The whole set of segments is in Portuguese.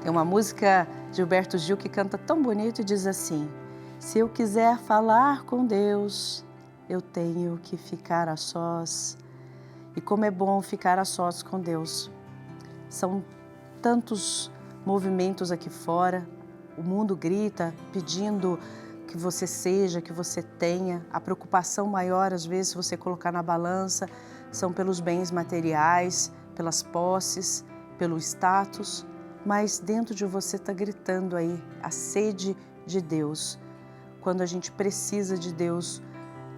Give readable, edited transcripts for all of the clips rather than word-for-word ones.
Tem uma música de Gilberto Gil que canta tão bonito e diz assim: se eu quiser falar com Deus, eu tenho que ficar a sós. E como é bom ficar a sós com Deus. São tantos movimentos aqui fora, o mundo grita pedindo que você seja, que você tenha. A preocupação maior, às vezes, se você colocar na balança, são pelos bens materiais, pelas posses, pelo status, mas dentro de você está gritando aí a sede de Deus. Quando a gente precisa de Deus,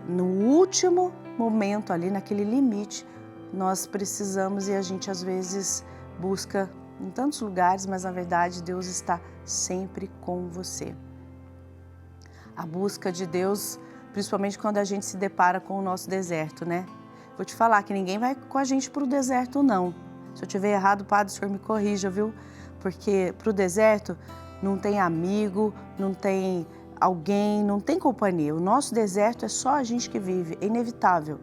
no último momento ali, naquele limite, nós precisamos e a gente às vezes busca em tantos lugares, mas na verdade Deus está sempre com você. A busca de Deus, principalmente quando a gente se depara com o nosso deserto, né? Vou te falar que ninguém vai com a gente para o deserto, não. Se eu tiver errado, Padre, o senhor me corrija, viu? Porque para o deserto não tem amigo, não tem alguém, não tem companhia. O nosso deserto é só a gente que vive, é inevitável.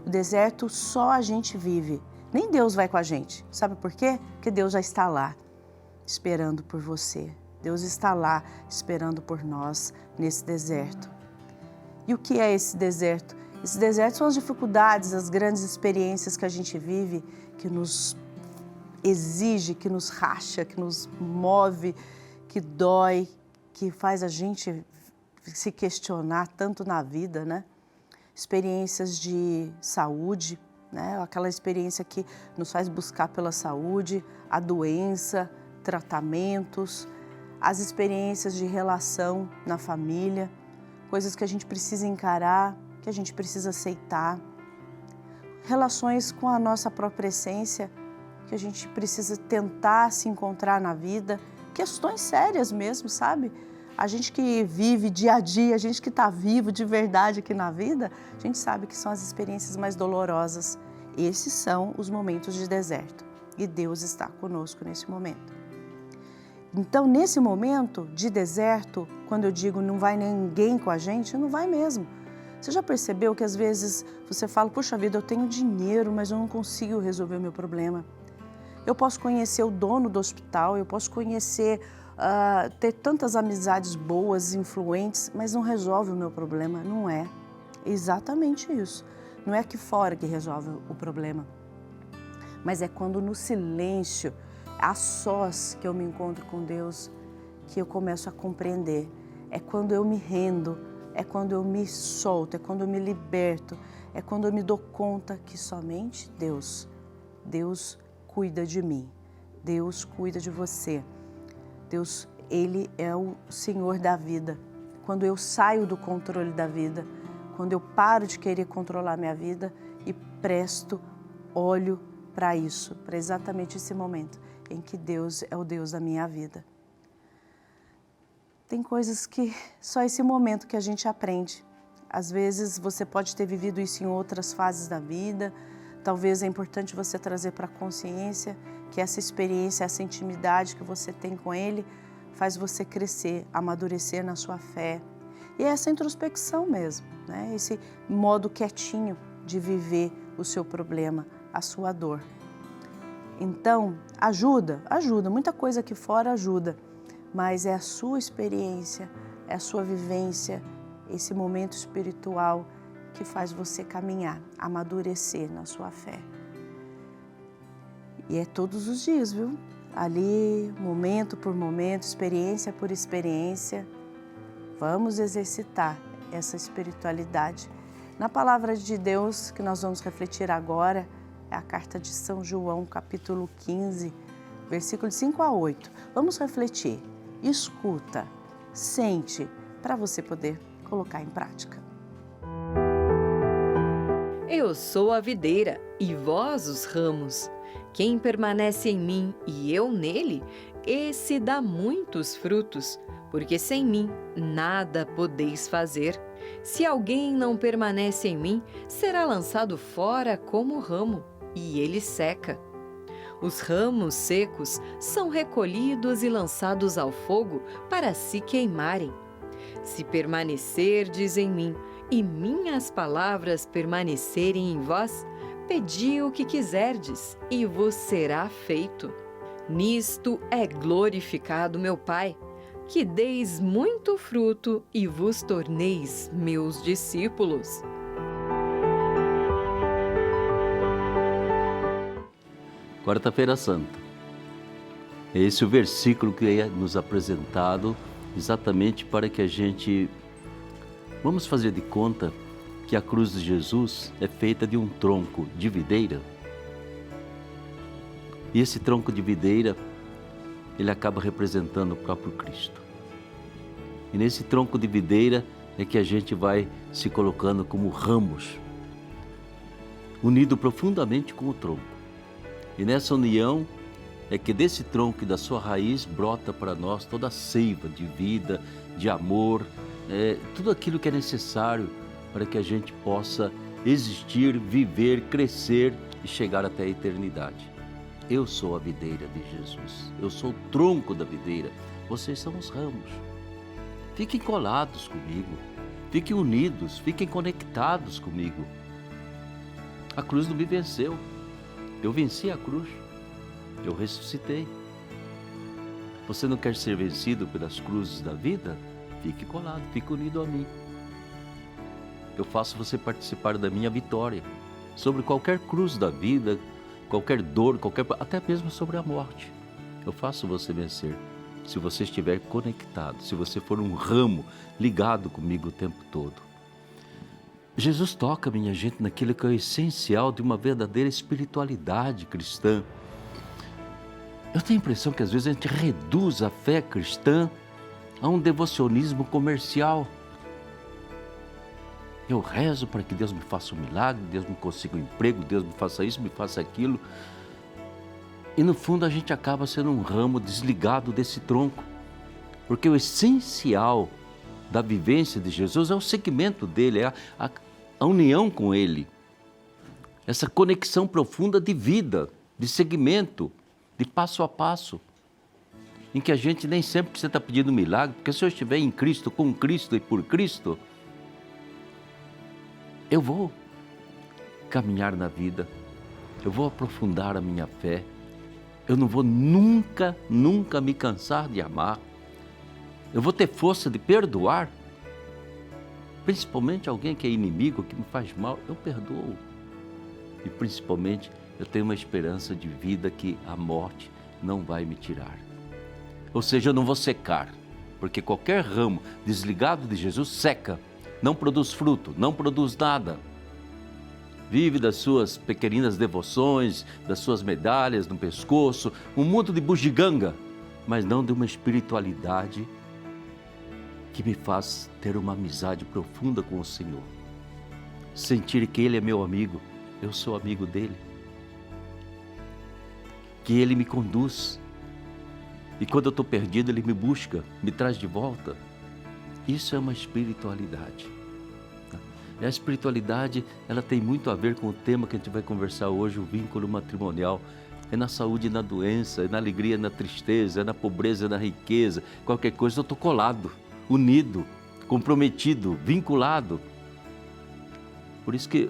O deserto só a gente vive. Nem Deus vai com a gente. Sabe por quê? Porque Deus já está lá, esperando por você. Deus está lá, esperando por nós nesse deserto. E o que é esse deserto? Esse deserto são as dificuldades, as grandes experiências que a gente vive, que nos exige, que nos racha, que nos move, que dói, que faz a gente se questionar tanto na vida, né? Experiências de saúde, né? Aquela experiência que nos faz buscar pela saúde, a doença, tratamentos, as experiências de relação na família, coisas que a gente precisa encarar, que a gente precisa aceitar, relações com a nossa própria essência, que a gente precisa tentar se encontrar na vida, questões sérias mesmo, sabe? A gente que vive dia a dia, a gente que está vivo de verdade aqui na vida, a gente sabe que são as experiências mais dolorosas. Esses são os momentos de deserto e Deus está conosco nesse momento. Então, nesse momento de deserto, quando eu digo não vai ninguém com a gente, não vai mesmo. Você já percebeu que às vezes você fala, puxa vida, eu tenho dinheiro, mas eu não consigo resolver o meu problema. Eu posso conhecer o dono do hospital, eu posso conhecer, ter tantas amizades boas, influentes, mas não resolve o meu problema. Não é exatamente isso. Não é aqui fora que resolve o problema, mas é quando no silêncio, a sós que eu me encontro com Deus, que eu começo a compreender. É quando eu me rendo, é quando eu me solto, é quando eu me liberto, é quando eu me dou conta que somente Deus cuida de mim, Deus cuida de você. Deus, Ele é o Senhor da vida. Quando eu saio do controle da vida, quando eu paro de querer controlar minha vida e olho para isso, para exatamente esse momento em que Deus é o Deus da minha vida. Tem coisas que só esse momento que a gente aprende. Às vezes você pode ter vivido isso em outras fases da vida. Talvez é importante você trazer para a consciência que essa experiência, essa intimidade que você tem com Ele faz você crescer, amadurecer na sua fé. E é essa introspecção mesmo, né? Esse modo quietinho de viver o seu problema, a sua dor. Então, ajuda, muita coisa aqui fora ajuda, mas é a sua experiência, é a sua vivência, esse momento espiritual que faz você caminhar, amadurecer na sua fé. E é todos os dias, viu? Ali, momento por momento, experiência por experiência, vamos exercitar essa espiritualidade. Na palavra de Deus que nós vamos refletir agora, é a carta de São João, capítulo 15, versículos 5 a 8. Vamos refletir, escuta, sente, para você poder colocar em prática. Eu sou a videira e vós os ramos. Quem permanece em mim e eu nele, esse dá muitos frutos, porque sem mim nada podeis fazer. Se alguém não permanece em mim, será lançado fora como ramo, e ele seca. Os ramos secos são recolhidos e lançados ao fogo para se queimarem. Se permanecerdes em mim e minhas palavras permanecerem em vós, pedi o que quiserdes e vos será feito. Nisto é glorificado meu Pai, que deis muito fruto e vos torneis meus discípulos. Quarta-feira Santa. Esse é o versículo que é nos apresentado exatamente para que a gente... Vamos fazer de conta que a cruz de Jesus é feita de um tronco de videira. E esse tronco de videira, ele acaba representando o próprio Cristo. E nesse tronco de videira é que a gente vai se colocando como ramos, unido profundamente com o tronco. E nessa união é que desse tronco e da sua raiz brota para nós toda a seiva de vida, de amor, tudo aquilo que é necessário para que a gente possa existir, viver, crescer e chegar até a eternidade. Eu sou a videira de Jesus, eu sou o tronco da videira, vocês são os ramos. Fiquem colados comigo, fiquem unidos, fiquem conectados comigo. A cruz não me venceu, eu venci a cruz, eu ressuscitei. Você não quer ser vencido pelas cruzes da vida? Fique colado, fique unido a mim. Eu faço você participar da minha vitória sobre qualquer cruz da vida, qualquer dor, até mesmo sobre a morte. Eu faço você vencer se você estiver conectado, se você for um ramo ligado comigo o tempo todo. Jesus toca, minha gente, naquilo que é o essencial de uma verdadeira espiritualidade cristã. Eu tenho a impressão que às vezes a gente reduz a fé cristã a um devocionismo comercial. Eu rezo para que Deus me faça um milagre, Deus me consiga um emprego, Deus me faça isso, me faça aquilo. E no fundo a gente acaba sendo um ramo desligado desse tronco. Porque o essencial da vivência de Jesus é o segmento dele, é a união com ele. Essa conexão profunda de vida, de segmento, de passo a passo. Em que a gente nem sempre precisa estar pedindo um milagre, porque se eu estiver em Cristo, com Cristo e por Cristo, eu vou caminhar na vida, eu vou aprofundar a minha fé, eu não vou nunca me cansar de amar, eu vou ter força de perdoar, principalmente alguém que é inimigo, que me faz mal, eu perdoo. E principalmente eu tenho uma esperança de vida que a morte não vai me tirar. Ou seja, eu não vou secar, porque qualquer ramo desligado de Jesus seca, não produz fruto, não produz nada. Vive das suas pequeninas devoções, das suas medalhas no pescoço, um mundo de bugiganga, mas não de uma espiritualidade que me faz ter uma amizade profunda com o Senhor. Sentir que Ele é meu amigo, eu sou amigo dEle. Que Ele me conduz. E quando eu estou perdido, Ele me busca, me traz de volta. Isso é uma espiritualidade. E a espiritualidade, ela tem muito a ver com o tema que a gente vai conversar hoje, o vínculo matrimonial. É na saúde e na doença, é na alegria e na tristeza, é na pobreza e na riqueza. Qualquer coisa eu estou colado, unido, comprometido, vinculado. Por isso que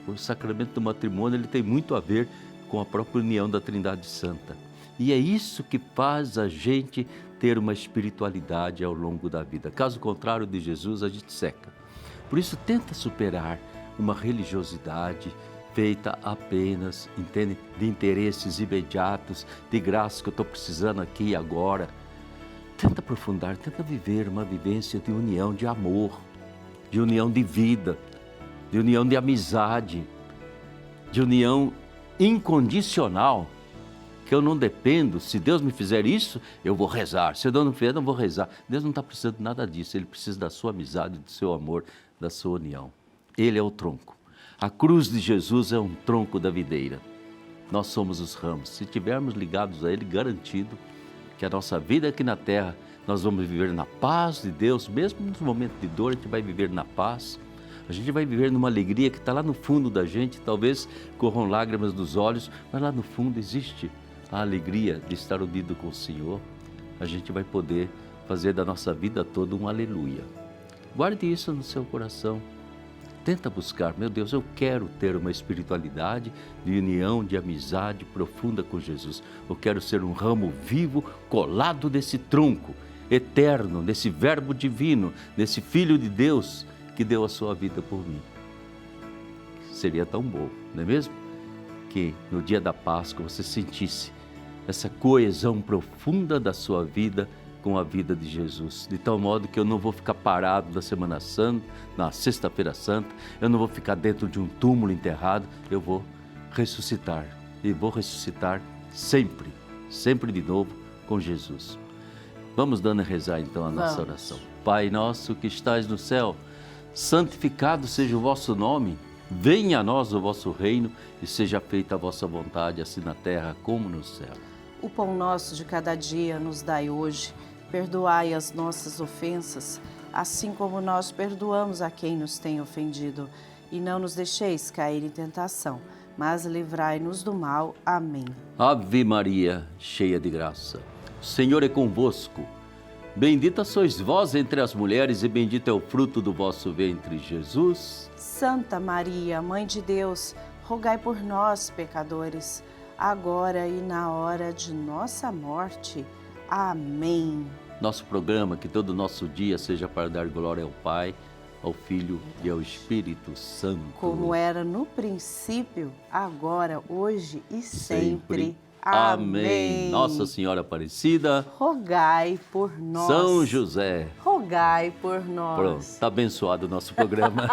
o sacramento do matrimônio ele tem muito a ver com a própria união da Trindade Santa. E é isso que faz a gente ter uma espiritualidade ao longo da vida. Caso contrário de Jesus, a gente seca. Por isso, tenta superar uma religiosidade feita apenas, entende, de interesses imediatos, de graça que eu estou precisando aqui e agora. Tenta aprofundar, tenta viver uma vivência de união de amor, de união de vida, de união de amizade, de união incondicional. Que eu não dependo, se Deus me fizer isso, eu vou rezar. Se Deus não fizer, eu não vou rezar. Deus não está precisando de nada disso, Ele precisa da sua amizade, do seu amor, da sua união. Ele é o tronco. A cruz de Jesus é um tronco da videira. Nós somos os ramos. Se estivermos ligados a Ele, garantido que a nossa vida aqui na terra, nós vamos viver na paz de Deus, mesmo nos momentos de dor, a gente vai viver na paz. A gente vai viver numa alegria que está lá no fundo da gente, talvez corram lágrimas dos olhos, mas lá no fundo existe a alegria de estar unido com o Senhor. A gente vai poder fazer da nossa vida toda um aleluia. Guarde isso no seu coração. Tenta buscar, meu Deus, eu quero ter uma espiritualidade de união, de amizade profunda com Jesus. Eu quero ser um ramo vivo colado nesse tronco eterno, nesse verbo divino, nesse Filho de Deus que deu a sua vida por mim. Seria tão bom, não é mesmo? Que no dia da Páscoa você sentisse essa coesão profunda da sua vida com a vida de Jesus, de tal modo que eu não vou ficar parado na Semana Santa, na Sexta-feira Santa, eu não vou ficar dentro de um túmulo enterrado, eu vou ressuscitar, e vou ressuscitar sempre, sempre de novo com Jesus. Vamos dando a rezar então a nossa oração. Pai nosso que estais no céu, santificado seja o vosso nome, venha a nós o vosso reino e seja feita a vossa vontade, assim na terra como no céu. O pão nosso de cada dia nos dai hoje. Perdoai as nossas ofensas, assim como nós perdoamos a quem nos tem ofendido. E não nos deixeis cair em tentação, mas livrai-nos do mal. Amém. Ave Maria, cheia de graça, o Senhor é convosco. Bendita sois vós entre as mulheres e bendito é o fruto do vosso ventre, Jesus. Santa Maria, Mãe de Deus, rogai por nós, pecadores, agora e na hora de nossa morte. Amém. Nosso programa, que todo o nosso dia seja para dar glória ao Pai, ao Filho e ao Espírito Santo. Como era no princípio, agora, hoje e sempre. Amém. Nossa Senhora Aparecida, rogai por nós. São José, rogai por nós. Pronto, está abençoado o nosso programa.